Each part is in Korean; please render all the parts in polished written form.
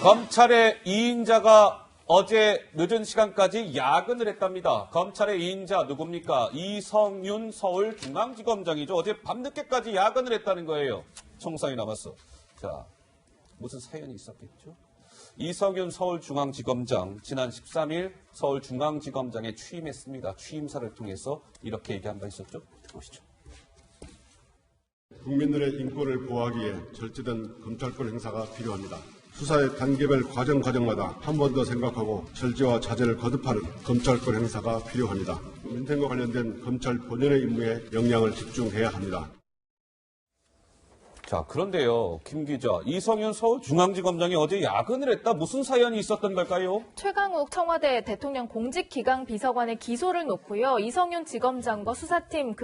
검찰의 2인자가 어제 늦은 시간까지 야근을 했답니다. 검찰의 2인자 누굽니까? 이성윤 서울중앙지검장이죠. 어제 밤늦게까지 야근을 했다는 거예요. 청산이 남았어. 자, 무슨 사연이 있었겠죠? 이성윤 서울중앙지검장 지난 13일 서울중앙지검장에 취임했습니다. 취임사를 통해서 이렇게 얘기한 바 있었죠. 보시죠. 국민들의 인권을 보호하기 위해 절제된 검찰권 행사가 필요합니다. 수사의 단계별 과정마다 한 번 더 생각하고 절제와 자제를 거듭하는 검찰권 행사가 필요합니다. 민생과 관련된 검찰 본연의 임무에 역량을 집중해야 합니다. 자, 그런데요, 김 기자, 이성윤 서울중앙지검장이 어제 야근을 했다. 무슨 사연이 있었던 걸까요? 최강욱 청와대 대통령 공직기강 비서관의 기소를 놓고요. 이성윤 지검장과 수사팀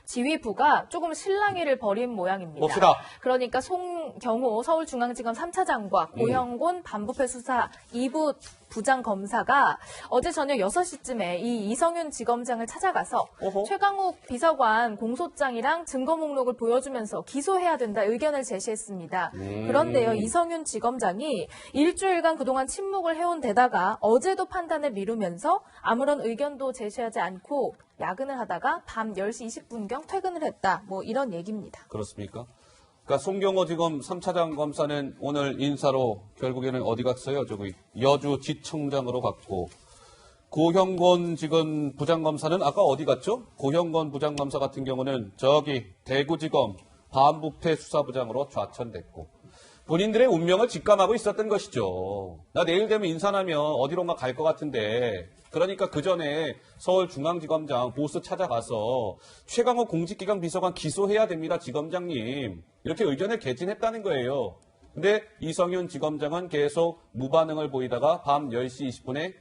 지휘부가 조금 실랑이를 벌인 모양입니다. 봅시다. 그러니까 송경호 서울중앙지검 3차장과 고형곤 반부패 수사 2부 부장검사가 어제 저녁 6시쯤에 이 이성윤 지검장을 찾아가서 최강욱 비서관 공소장이랑 증거 목록을 보여주면서 기소해야 된다 의견을 제시했습니다. 그런데요, 이성윤 지검장이 일주일간 그동안 침묵을 해온 데다가 어제도 판단을 미루면서 아무런 의견도 제시하지 않고 야근을 하다가 밤 10시 20분경 퇴근을 했다. 뭐 이런 얘기입니다. 그렇습니까? 그러니까 송경호 지검 3차장 검사는 오늘 인사로 결국에는 어디 갔어요? 저기 여주지청장으로 갔고, 고형곤 지금 부장검사는 아까 어디 갔죠? 고형곤 부장검사 같은 경우는 저기 대구지검 반부패 수사부장으로 좌천됐고, 본인들의 운명을 직감하고 있었던 것이죠. 나 내일 되면 인사나면 어디론가 갈 것 같은데, 그러니까 그 전에 서울중앙지검장 보스 찾아가서 최강욱 공직기강 비서관 기소해야 됩니다, 지검장님. 이렇게 의견을 개진했다는 거예요. 근데 이성윤 지검장은 계속 무반응을 보이다가 밤 10시 20분에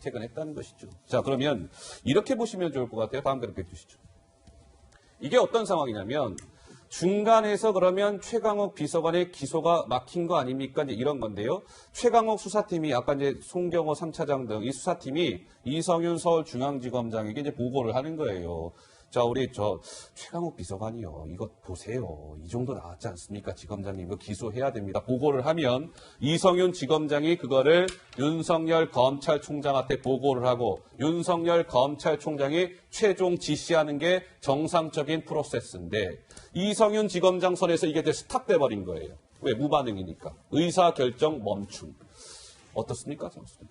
퇴근했다는 것이죠. 자, 그러면 이렇게 보시면 좋을 것 같아요. 다음 그렇게 해주시죠. 이게 어떤 상황이냐면 중간에서 그러면 최강욱 비서관의 기소가 막힌 거 아닙니까? 이제 이런 건데요. 최강욱 수사팀이 아까 이제 송경호 3차장 등 이 수사팀이 이성윤 서울중앙지검장에게 이제 보고를 하는 거예요. 자, 우리 최강욱 비서관이요. 이거 보세요. 이 정도 나왔지 않습니까? 지검장님 이거 기소해야 됩니다. 보고를 하면 이성윤 지검장이 그거를 윤석열 검찰총장한테 보고를 하고 윤석열 검찰총장이 최종 지시하는 게 정상적인 프로세스인데 이성윤 지검장 선에서 이게 이제 스탑돼 버린 거예요. 왜? 무반응이니까. 의사결정 멈춤. 어떻습니까? 장수님?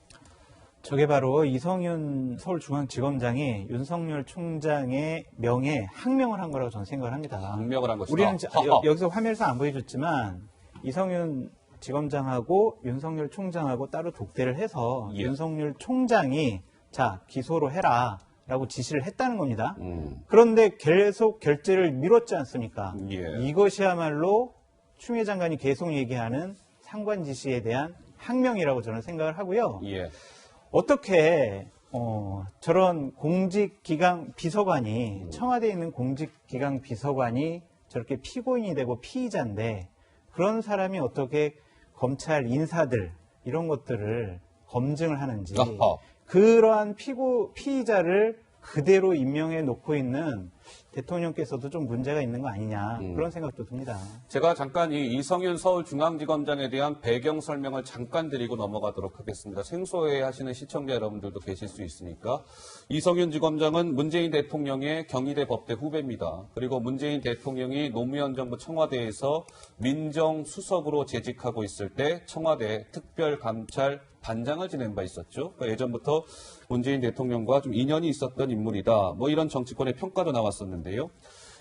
저게 바로 이성윤 서울중앙지검장이 윤석열 총장의 명예에 항명을 한 거라고 저는 생각을 합니다. 항명을 한 것이다. 우리는 여기서 화면에서 안 보여줬지만 이성윤 지검장하고 윤석열 총장하고 따로 독대를 해서 윤석열 총장이 자 기소로 해라 라고 지시를 했다는 겁니다. 그런데 계속 결재를 미뤘지 않습니까? 이것이야말로 추미애 장관이 계속 얘기하는 상관 지시에 대한 항명이라고 저는 생각을 하고요. 어떻게 저런 공직기강 비서관이 청와대에 있는 공직기강 비서관이 저렇게 피고인이 되고 피의자인데 그런 사람이 어떻게 검찰 인사들 이런 것들을 검증을 하는지 그러한 피의자를 그대로 임명해 놓고 있는 대통령께서도 좀 문제가 있는 거 아니냐 그런 생각도 듭니다. 제가 잠깐 이 이성윤 서울중앙지검장에 대한 배경 설명을 잠깐 드리고 넘어가도록 하겠습니다. 생소해하시는 시청자 여러분들도 계실 수 있으니까. 이성윤 지검장은 문재인 대통령의 경희대 법대 후배입니다. 그리고 문재인 대통령이 노무현 정부 청와대에서 민정수석으로 재직하고 있을 때 청와대 특별감찰 반장을 지낸 바 있었죠. 그러니까 예전부터 문재인 대통령과 좀 인연이 있었던 인물이다. 뭐 이런 정치권의 평가도 나왔었는데요.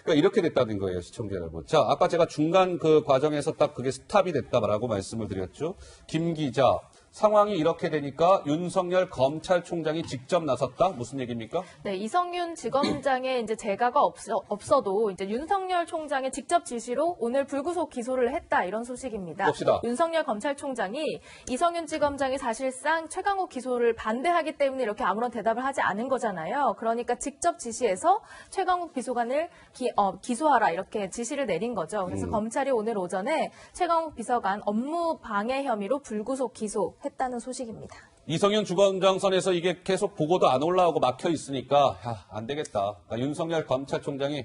그러니까 이렇게 됐다는 거예요, 시청자 여러분. 자, 아까 제가 중간 그 과정에서 딱 그게 스탑이 됐다라고 말씀을 드렸죠. 김 기자, 상황이 이렇게 되니까 윤석열 검찰총장이 직접 나섰다? 무슨 얘기입니까? 네, 이성윤 지검장의 이제 재가가 없어도 이제 윤석열 총장의 직접 지시로 오늘 불구속 기소를 했다 이런 소식입니다. 봅시다. 윤석열 검찰총장이 이성윤 지검장이 사실상 최강욱 기소를 반대하기 때문에 이렇게 아무런 대답을 하지 않은 거잖아요. 그러니까 직접 지시해서 최강욱 비서관을 기소하라 이렇게 지시를 내린 거죠. 그래서 검찰이 오늘 오전에 최강욱 비서관 업무 방해 혐의로 불구속 기소 했다는 소식입니다. 이성윤 주검장선에서 이게 계속 보고도 안 올라오고 막혀 있으니까 안 되겠다. 그러니까 윤석열 검찰총장이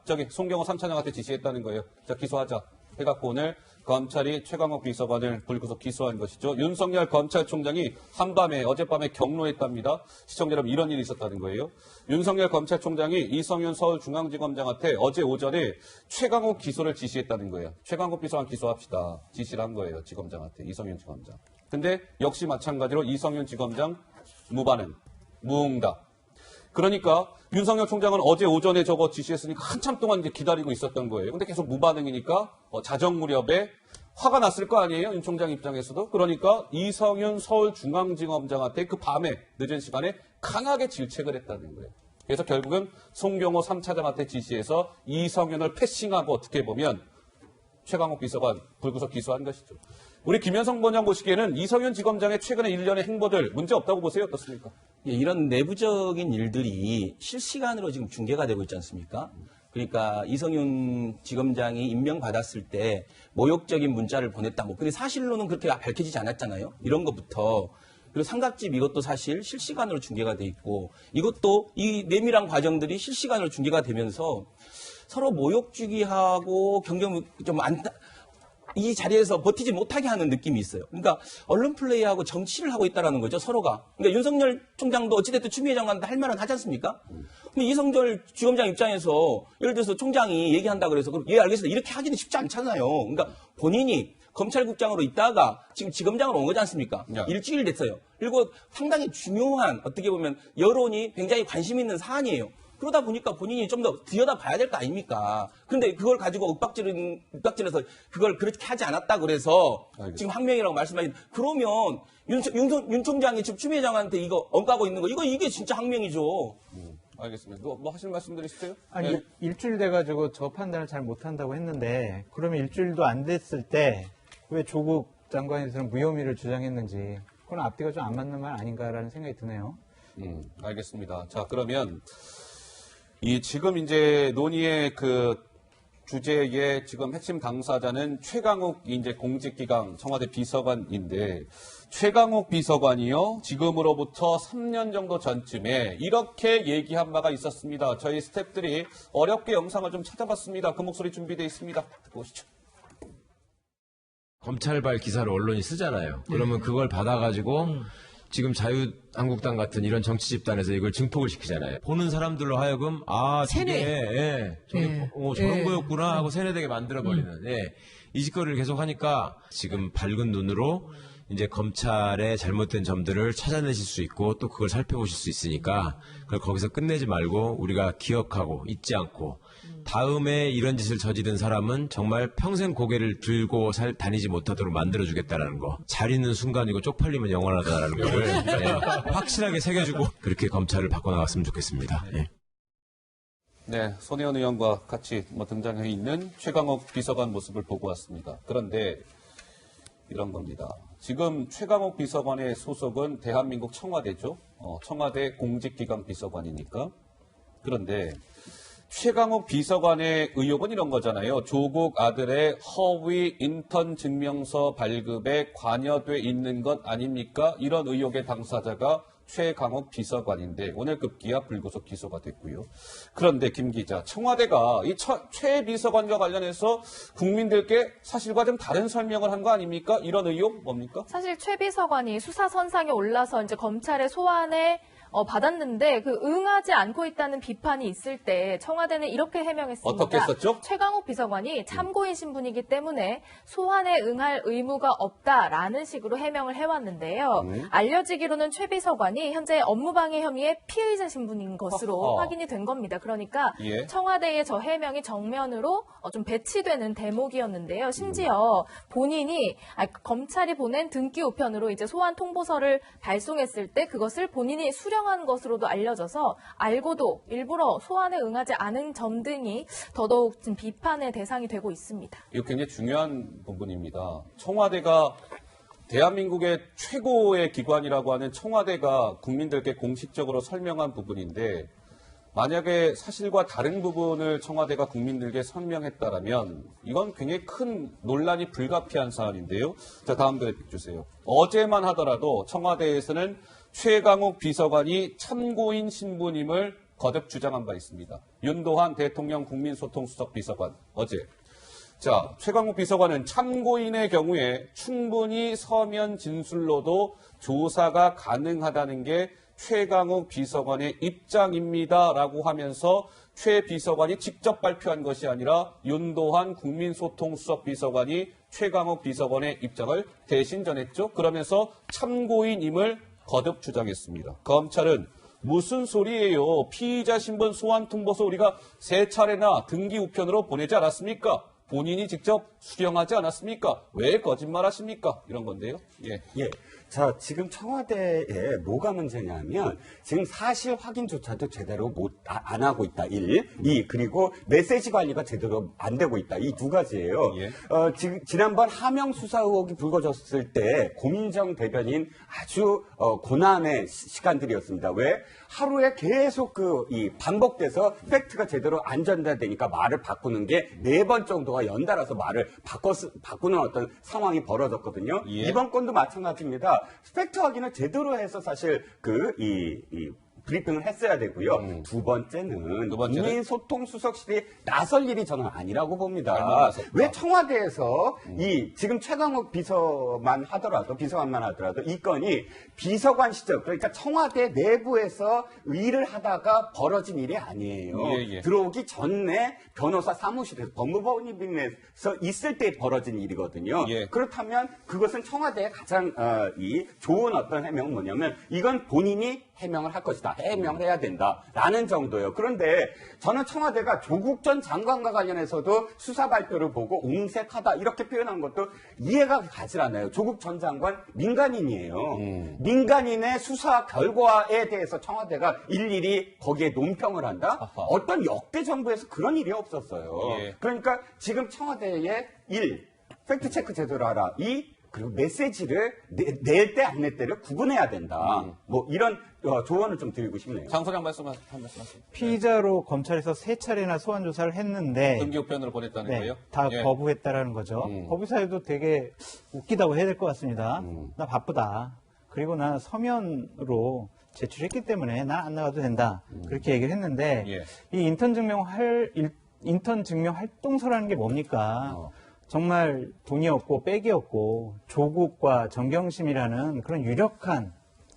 저기 송경호 3차장한테 지시했다는 거예요. 자, 기소하자. 해갖고 오늘 검찰이 최강욱 비서관을 불구속 기소한 것이죠. 윤석열 검찰총장이 한밤에 어젯밤에 경로했답니다. 시청자 여러분 이런 일이 있었다는 거예요. 윤석열 검찰총장이 이성윤 서울중앙지검장한테 어제 오전에 최강욱 기소를 지시했다는 거예요. 최강욱 비서관 기소합시다. 지시를 한 거예요. 지검장한테 이성윤 지검장. 근데 역시 마찬가지로 이성윤 지검장 무반응, 무응답. 그러니까 윤석열 총장은 어제 오전에 저거 지시했으니까 한참 동안 이제 기다리고 있었던 거예요. 근데 계속 무반응이니까 자정 무렵에 화가 났을 거 아니에요? 윤 총장 입장에서도. 그러니까 이성윤 서울중앙지검장한테 그 밤에 늦은 시간에 강하게 질책을 했다는 거예요. 그래서 결국은 송경호 3차장한테 지시해서 이성윤을 패싱하고 어떻게 보면 최강욱 비서관 불구속 기소한 것이죠. 우리 김현성 본장 보시기에는 이성윤 지검장의 최근의 일련의 행보들 문제 없다고 보세요? 어떻습니까? 예, 이런 내부적인 일들이 실시간으로 지금 중계가 되고 있지 않습니까? 그러니까 이성윤 지검장이 임명받았을 때 모욕적인 문자를 보냈다. 근데 사실로는 그렇게 밝혀지지 않았잖아요. 이런 것부터. 그리고 삼각집 이것도 사실 실시간으로 중계가 돼 있고 이것도 이 내밀한 과정들이 실시간으로 중계가 되면서 서로 모욕 주기하고 경쟁 이 자리에서 버티지 못하게 하는 느낌이 있어요. 그러니까 언론 플레이하고 정치를 하고 있다는 거죠, 서로가. 그러니까 윤석열 총장도 어찌됐든 추미애 장관한테 할 말은 하지 않습니까? 근데 이성열 지검장 입장에서 예를 들어서 총장이 얘기한다 그래서 그럼 예 알겠습니다. 이렇게 하기는 쉽지 않잖아요. 그러니까 본인이 검찰국장으로 있다가 지금 지검장으로 온 거지 않습니까? 야. 일주일 됐어요. 그리고 상당히 중요한 어떻게 보면 여론이 굉장히 관심 있는 사안이에요. 그러다 보니까 본인이 좀 더 들여다봐야 될 거 아닙니까? 그런데 그걸 가지고 윽박질해서 그걸 그렇게 하지 않았다 그래서 알겠습니다. 지금 항명이라고 말씀하신 그러면 윤 총장이 지금 추미애 장관한테 이거 엉까고 있는 거 이게 진짜 항명이죠. 알겠습니다. 뭐 하실 말씀들 있으세요? 아니, 네. 일주일 돼가지고 저 판단을 잘 못한다고 했는데, 그러면 일주일도 안 됐을 때, 왜 조국 장관에서는 무혐의를 주장했는지, 그건 앞뒤가 좀 안 맞는 말 아닌가라는 생각이 드네요. 알겠습니다. 자, 그러면 지금 이제 논의의 그 주제의 지금 핵심 당사자는 최강욱 이제 공직기강 청와대 비서관인데 최강욱 비서관이요 지금으로부터 3년 정도 전쯤에 이렇게 얘기한 바가 있었습니다. 저희 스태프들이 어렵게 영상을 좀 찾아봤습니다. 그 목소리 준비되어 있습니다. 듣고 오시죠. 검찰발 기사를 언론이 쓰잖아요. 그러면 그걸 받아가지고 지금 자유한국당 같은 이런 정치 집단에서 이걸 증폭을 시키잖아요. 보는 사람들로 하여금 저게 저런 거였구나 하고 세뇌되게 만들어버리는 이 짓거리를 계속하니까 지금 밝은 눈으로 이제 검찰의 잘못된 점들을 찾아내실 수 있고 또 그걸 살펴보실 수 있으니까 그걸 거기서 끝내지 말고 우리가 기억하고 잊지 않고 다음에 이런 짓을 저지른 사람은 정말 평생 고개를 들고 다니지 못하도록 만들어주겠다라는 거. 잘 있는 순간이고 쪽팔리면 영원하다라는 거를 확실하게 새겨주고 그렇게 검찰을 바꿔나갔으면 좋겠습니다. 네, 손혜원 의원과 같이 등장해 있는 최강욱 비서관 모습을 보고 왔습니다. 그런데 이런 겁니다. 지금 최강욱 비서관의 소속은 대한민국 청와대죠. 청와대 공직기강 비서관이니까. 그런데 최강욱 비서관의 의혹은 이런 거잖아요. 조국 아들의 허위 인턴 증명서 발급에 관여돼 있는 것 아닙니까? 이런 의혹의 당사자가 최강욱 비서관인데 오늘 급기야 불구속 기소가 됐고요. 그런데 김 기자, 청와대가 이 최 비서관과 관련해서 국민들께 사실과 좀 다른 설명을 한 거 아닙니까? 이런 의혹 뭡니까? 사실 최 비서관이 수사선상에 올라서 이제 검찰의 소환에 받았는데 그 응하지 않고 있다는 비판이 있을 때 청와대는 이렇게 해명했습니다. 어떻게 했었죠? 최강욱 비서관이 참고인 신분이기 때문에 소환에 응할 의무가 없다라는 식으로 해명을 해왔는데요. 알려지기로는 최 비서관이 현재 업무방해 혐의의 피의자 신분인 것으로 확인이 된 겁니다. 그러니까 예. 청와대의 저 해명이 정면으로 좀 배치되는 대목이었는데요. 심지어 본인이 검찰이 보낸 등기 우편으로 이제 소환 통보서를 발송했을 때 그것을 본인이 수령한 것으로도 알려져서 알고도 일부러 소환에 응하지 않은 점 등이 더더욱 지금 비판의 대상이 되고 있습니다. 이거 굉장히 중요한 부분입니다. 청와대가 대한민국의 최고의 기관이라고 하는 청와대가 국민들께 공식적으로 설명한 부분인데 만약에 사실과 다른 부분을 청와대가 국민들께 설명했다라면 이건 굉장히 큰 논란이 불가피한 사안인데요. 자, 다음 그래픽 주세요. 어제만 하더라도 청와대에서는 최강욱 비서관이 참고인 신분임을 거듭 주장한 바 있습니다. 윤도한 대통령 국민소통수석 비서관 어제 자, 최강욱 비서관은 참고인의 경우에 충분히 서면 진술로도 조사가 가능하다는 게 최강욱 비서관의 입장입니다라고 하면서 최 비서관이 직접 발표한 것이 아니라 윤도한 국민소통수석비서관이 최강욱 비서관의 입장을 대신 전했죠. 그러면서 참고인임을 거듭 주장했습니다. 검찰은 무슨 소리예요? 피의자 신분 소환 통보서 우리가 3차례나 등기 우편으로 보내지 않았습니까? 본인이 직접 수령하지 않았습니까? 왜 거짓말하십니까? 이런 건데요. 예. 예. 자, 지금 청와대에 뭐가 문제냐면 지금 사실 확인조차도 제대로 안 하고 있다. 1. 2. 그리고 메시지 관리가 제대로 안 되고 있다. 이 두 가지예요. 예. 지난번 하명 수사 의혹이 불거졌을 때 고민정 대변인 아주 고난의 시간들이었습니다. 왜? 하루에 계속 반복돼서 팩트가 제대로 안 전달되니까 말을 바꾸는 게 4번 정도가 연달아서 말을 바꾸는 어떤 상황이 벌어졌거든요. 예. 이번 건도 마찬가지입니다. 팩트 확인을 제대로 해서 사실 브리핑을 했어야 되고요. 두 번째는 국민소통수석실이 나설 일이 저는 아니라고 봅니다. 왜 청와대에서 지금 최강욱 비서관만 하더라도 이 건이 비서관 시절, 그러니까 청와대 내부에서 일을 하다가 벌어진 일이 아니에요. 예. 들어오기 전에 변호사 사무실에서 법무법인에서 있을 때 벌어진 일이거든요. 예. 그렇다면 그것은 청와대의 가장 좋은 어떤 해명은 뭐냐면 이건 본인이 해명을 할 것이다. 해명을 해야 된다라는 정도예요. 그런데 저는 청와대가 조국 전 장관과 관련해서도 수사 발표를 보고 옹색하다 이렇게 표현한 것도 이해가 가질 않아요. 조국 전 장관 민간인이에요. 민간인의 수사 결과에 대해서 청와대가 일일이 거기에 논평을 한다? 아하. 어떤 역대 정부에서 그런 일이 없었어요. 예. 그러니까 지금 청와대의 팩트체크 제대로 하라. 그리고 메시지를 낼 때 안 낼 때를 구분해야 된다. 뭐 이런 조언을 좀 드리고 싶네요. 장 소장 말씀하세요. 피의자로 검찰에서 3차례나 소환 조사를 했는데 등기 우편으로 보냈다는 네, 거예요? 다 예. 거부했다라는 거죠. 거부 사유도 되게 웃기다고 해야 될 것 같습니다. 나 바쁘다. 그리고 나 서면으로 제출했기 때문에 난 안 나가도 된다. 그렇게 얘기를 했는데 예. 이 인턴 증명 활동서라는 게 뭡니까? 정말 돈이 없고 백이 없고 조국과 정경심이라는 그런 유력한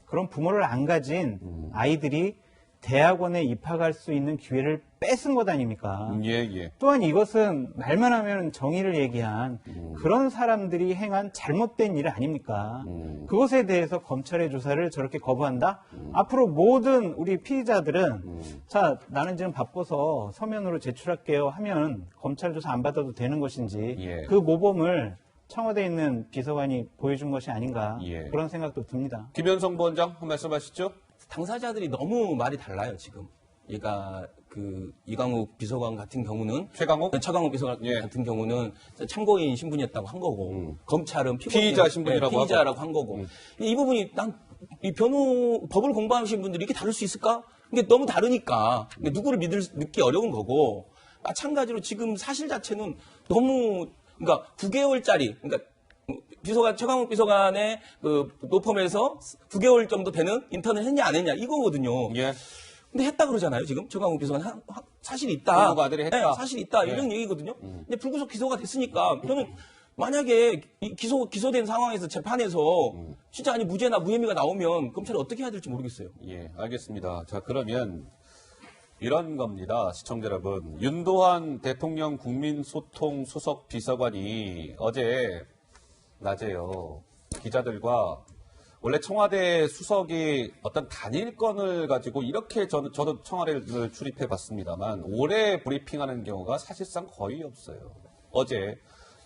그런 부모를 안 가진 아이들이 대학원에 입학할 수 있는 기회를 뺏은 것 아닙니까? 예. 또한 이것은 말만 하면 정의를 얘기한 그런 사람들이 행한 잘못된 일 아닙니까? 그것에 대해서 검찰의 조사를 저렇게 거부한다? 앞으로 모든 우리 피의자들은 자, 나는 지금 바빠서 서면으로 제출할게요 하면 검찰 조사 안 받아도 되는 것인지 예. 그 모범을 청와대에 있는 비서관이 보여준 것이 아닌가 예. 그런 생각도 듭니다. 김현성 부원장 한 말씀 하시죠. 당사자들이 너무 말이 달라요, 지금. 얘가 이강욱 비서관 같은 경우는 최강욱 비서관 예. 같은 경우는 참고인 신분이었다고 한 거고 검찰은 피의자 신분이라고 피의자라고 한 거고 이 부분이 법을 공부하신 분들이 이렇게 다를 수 있을까? 이게 너무 다르니까 누구를 믿기 어려운 거고 마찬가지로 지금 사실 자체는 너무 그러니까 9개월짜리 그러니까 최강욱 비서관의 노펌에서 9개월 정도 되는 인턴을 했냐 안 했냐 이거거든요. 예. 근데 했다 그러잖아요. 지금 최강욱 비서관 사실 있다. 부모가 아들이 했다. 네, 사실 있다. 이런 얘기거든요. 근데 불구속 기소가 됐으니까 저는 만약에 기소된 상황에서 재판에서 진짜 아니 무죄나 무혐의가 나오면 검찰이 어떻게 해야 될지 모르겠어요. 예, 알겠습니다. 자, 그러면 이런 겁니다. 시청자 여러분. 윤도한 대통령 국민소통 수석 비서관이 어제 낮에요. 기자들과 원래 청와대 수석이 어떤 단일건을 가지고 이렇게 저도 청와대를 출입해 봤습니다만 오래 브리핑하는 경우가 사실상 거의 없어요. 어제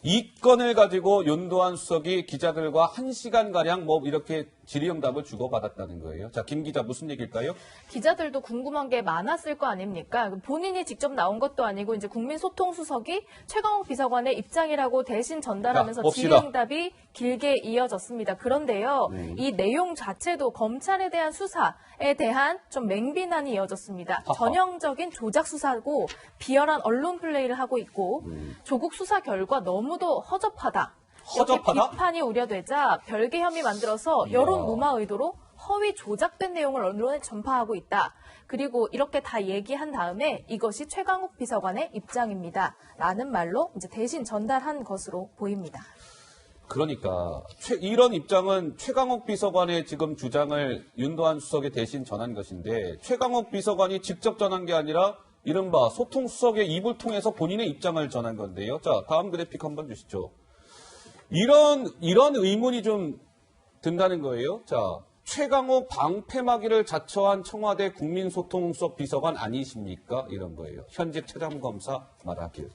이 건을 가지고 윤도한 수석이 기자들과 1시간가량 이렇게 질의응답을 주고받았다는 거예요. 자, 김 기자 무슨 얘기일까요? 기자들도 궁금한 게 많았을 거 아닙니까? 본인이 직접 나온 것도 아니고 이제 국민소통수석이 최강욱 비서관의 입장이라고 대신 전달하면서 자, 봅시다. 질의응답이 길게 이어졌습니다. 그런데요, 이 내용 자체도 검찰에 대한 수사에 대한 좀 맹비난이 이어졌습니다. 전형적인 조작 수사고 비열한 언론 플레이를 하고 있고 조국 수사 결과 너무도 허접하다. 이렇게 허접하다? 비판이 우려되자 별개 혐의 만들어서 여론 무마 의도로 허위 조작된 내용을 언론에 전파하고 있다. 그리고 이렇게 다 얘기한 다음에 이것이 최강욱 비서관의 입장입니다. 라는 말로 이제 대신 전달한 것으로 보입니다. 그러니까 이런 입장은 최강욱 비서관의 지금 주장을 윤도한 수석에 대신 전한 것인데 최강욱 비서관이 직접 전한 게 아니라 이른바 소통수석의 입을 통해서 본인의 입장을 전한 건데요. 자, 다음 그래픽 한번 주시죠. 이런 의문이 좀 든다는 거예요. 자, 최강욱 방패막이를 자처한 청와대 국민소통수석 비서관 아니십니까? 이런 거예요. 현직 차장검사 말하길.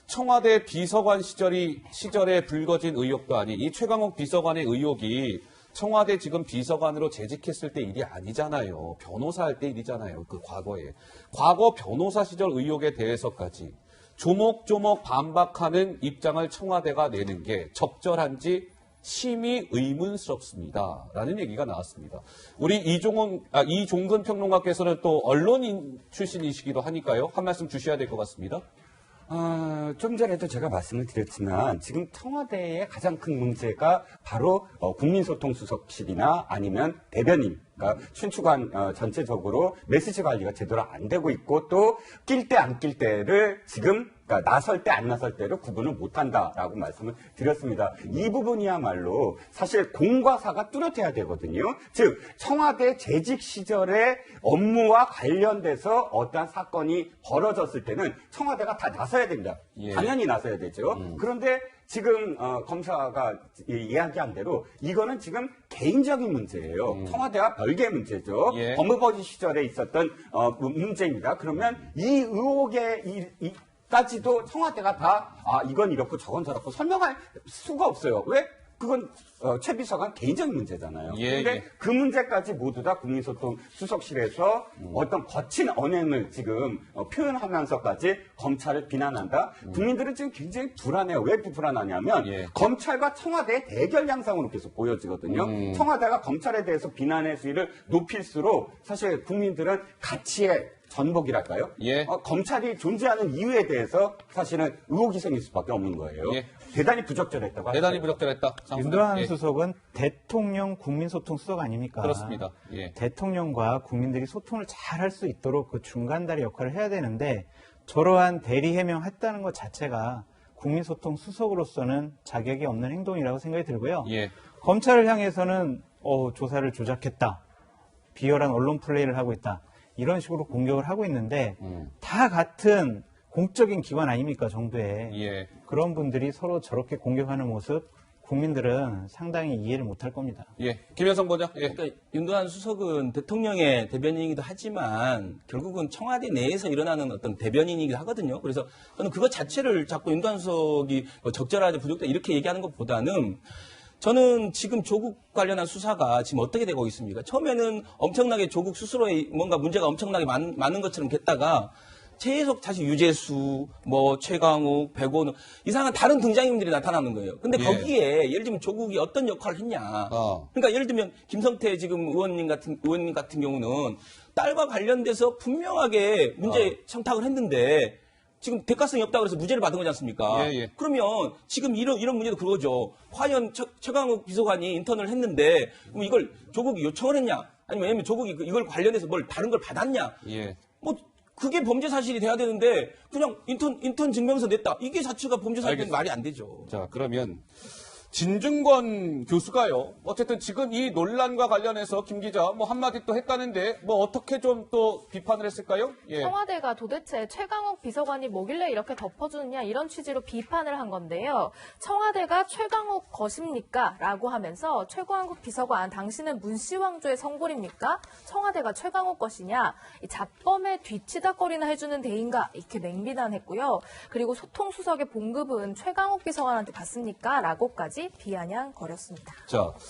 청와대 비서관 시절에 불거진 의혹도 아닌 이 최강욱 비서관의 의혹이 청와대 지금 비서관으로 재직했을 때 일이 아니잖아요. 변호사 할 때 일이잖아요. 그 과거에. 과거 변호사 시절 의혹에 대해서까지 조목조목 반박하는 입장을 청와대가 내는 게 적절한지 심히 의문스럽습니다. 라는 얘기가 나왔습니다. 우리 이종근 평론가께서는 또 언론인 출신이시기도 하니까요. 한 말씀 주셔야 될 것 같습니다. 좀 전에도 제가 말씀을 드렸지만 지금 청와대의 가장 큰 문제가 바로 국민소통수석실이나 아니면 대변인, 그러니까 춘추관 전체적으로 메시지 관리가 제대로 안 되고 있고 또 낄 때 안 낄 때를 지금 그러니까 나설 때 안 나설 때를 구분을 못한다라고 말씀을 드렸습니다. 이 부분이야말로 사실 공과 사가 뚜렷해야 되거든요. 즉 청와대 재직 시절의 업무와 관련돼서 어떠한 사건이 벌어졌을 때는 청와대가 다 나서야 됩니다. 예. 당연히 나서야 되죠. 그런데 지금 검사가 이야기한 대로 이거는 지금 개인적인 문제예요. 청와대와 별개의 문제죠. 예. 법무부 시절에 있었던 문제입니다. 그러면 이 의혹에 까지도 청와대가 다 이건 이렇고 저건 저렇고 설명할 수가 없어요. 왜? 그건 최 비서관 개인적인 문제잖아요. 예, 그런데 예. 그 문제까지 모두 다 국민소통 수석실에서 어떤 거친 언행을 지금 표현하면서까지 검찰을 비난한다. 국민들은 지금 굉장히 불안해요. 왜 불안하냐면 예. 검찰과 청와대의 대결 양상으로 계속 보여지거든요. 청와대가 검찰에 대해서 비난의 수위를 높일수록 사실 국민들은 가치의 전복이랄까요? 예. 검찰이 존재하는 이유에 대해서 사실은 의혹이 생길 수밖에 없는 거예요. 예. 대단히 부적절했다고 하죠. 대단히 부적절했다. 윤도한 예. 수석은 대통령 국민소통 수석 아닙니까? 그렇습니다. 예. 대통령과 국민들이 소통을 잘 할 수 있도록 그 중간다리 역할을 해야 되는데 저러한 대리 해명했다는 것 자체가 국민소통 수석으로서는 자격이 없는 행동이라고 생각이 들고요. 예. 검찰을 향해서는 조사를 조작했다. 비열한 언론 플레이를 하고 있다. 이런 식으로 공격을 하고 있는데 다 같은 공적인 기관 아닙니까, 정부에. 예. 그런 분들이 서로 저렇게 공격하는 모습 국민들은 상당히 이해를 못할 겁니다. 예. 김현성 보자. 예. 그러니까 윤도한 수석은 대통령의 대변인이기도 하지만 결국은 청와대 내에서 일어나는 어떤 대변인이기도 하거든요. 그래서 저는 그것 자체를 자꾸 윤도한 수석이 적절하다 부족하다 이렇게 얘기하는 것보다는 저는 지금 조국 관련한 수사가 지금 어떻게 되고 있습니까? 처음에는 엄청나게 조국 스스로의 뭔가 문제가 엄청나게 많은 것처럼 됐다가 계속 다시 유재수, 최강욱, 백원우 이상한 다른 등장인물들이 나타나는 거예요. 근데 예. 거기에 예를 들면 조국이 어떤 역할을 했냐. 그러니까 예를 들면 김성태 지금 의원님 같은 경우는 딸과 관련돼서 분명하게 문제 청탁을 했는데 지금 대가성이 없다고 해서 무죄를 받은 거지 않습니까? 예, 예. 그러면 지금 이런 문제도 그거죠. 과연 최강욱 비서관이 인턴을 했는데 그럼 이걸 조국이 요청을 했냐? 아니면 왜냐면 조국이 이걸 관련해서 다른 걸 받았냐? 예. 그게 범죄 사실이 돼야 되는데 그냥 인턴 증명서 냈다. 이게 자체가 범죄 사실은 알겠습니다. 말이 안 되죠. 자, 그러면 진중권 교수가요. 어쨌든 지금 이 논란과 관련해서 김 기자 한마디 또 했다는데 어떻게 좀 또 비판을 했을까요? 예. 청와대가 도대체 최강욱 비서관이 뭐길래 이렇게 덮어주느냐 이런 취지로 비판을 한 건데요. 청와대가 최강욱 것입니까? 라고 하면서 최강욱 비서관 당신은 문씨왕조의 성골입니까? 청와대가 최강욱 것이냐? 이 잡범에 뒤치다거리나 해주는 대인가? 이렇게 맹비난했고요. 그리고 소통수석의 봉급은 최강욱 비서관한테 받습니까? 라고까지 비아냥거렸습니다. 자,